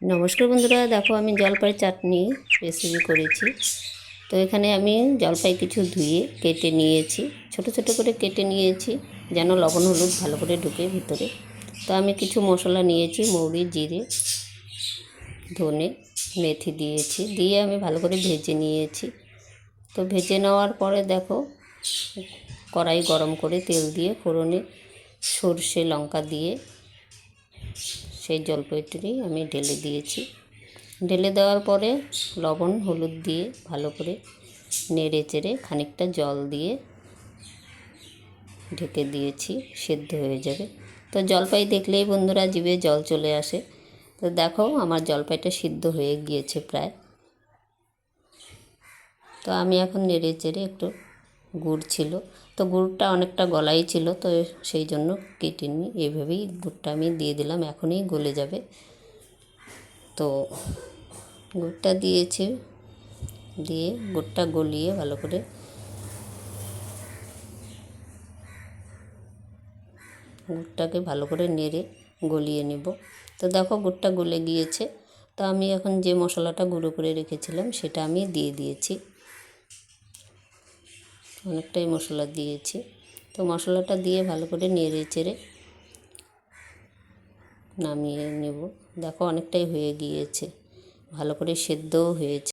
নমস্কার বন্ধুরা, দেখো আমি জলপাই চাটনি রেসিপি করেছি। তো এখানে আমি জলপাই কিছু ধুয়ে কেটে নিয়েছি, ছোট ছোট করে কেটে নিয়েছি যেন লবণ হলুদ ভালো করে ঢুকে ভিতরে। তো আমি কিছু মশলা নিয়েছি, মৌরি, জিরে, ধনে, মেথি দিয়েছি, দিয়ে আমি ভালো করে ভেজে নিয়েছি। তো ভেজে নেওয়ার পরে দেখো কড়াই গরম করে তেল দিয়ে ফোড়নে সর্ষে লঙ্কা দিয়ে সেই জলপাইটি আমি ঢেলে দিয়েছি। ঢেলে দেওয়ার পরে লবণ হলুদ দিয়ে ভালো করে নেড়ে চেড়ে খানিকটা জল দিয়ে ঢেকে দিয়েছি, সেদ্ধ হয়ে যাবে। তো জলপাই দেখলেই বন্ধুরা জিভে জল চলে আসে। তো দেখো আমার জলপাইটা সিদ্ধ হয়ে গিয়েছে প্রায়। তো আমি এখন নেড়ে চেড়ে একটু গুড় ছিল, তো গুড়টা অনেকটা গলাই ছিল, তো সেই জন্য কেটে নিই। এইভাবেই গুড়টা আমি দিয়ে দিলাম, এখনই গলে যাবে। তো গুড়টা দিয়েছি, দিয়ে গুড়টা গলিয়ে ভালো করে গুড়টাকে ভালো করে নেড়ে গলিয়ে নেব। তো দেখো গুড়টা গলে গিয়েছে। তো আমি এখন যে মশলাটা গুঁড়ো করে রেখেছিলাম সেটা আমি দিয়ে দিয়েছি, অনেকটাই মশলা দিয়েছি। তো মশলাটা দিয়ে ভালো করে নেড়ে চেড়ে নামিয়ে নেব। দেখো অনেকটাই হয়ে গিয়েছে, ভালো করে সেদ্ধও হয়েছে।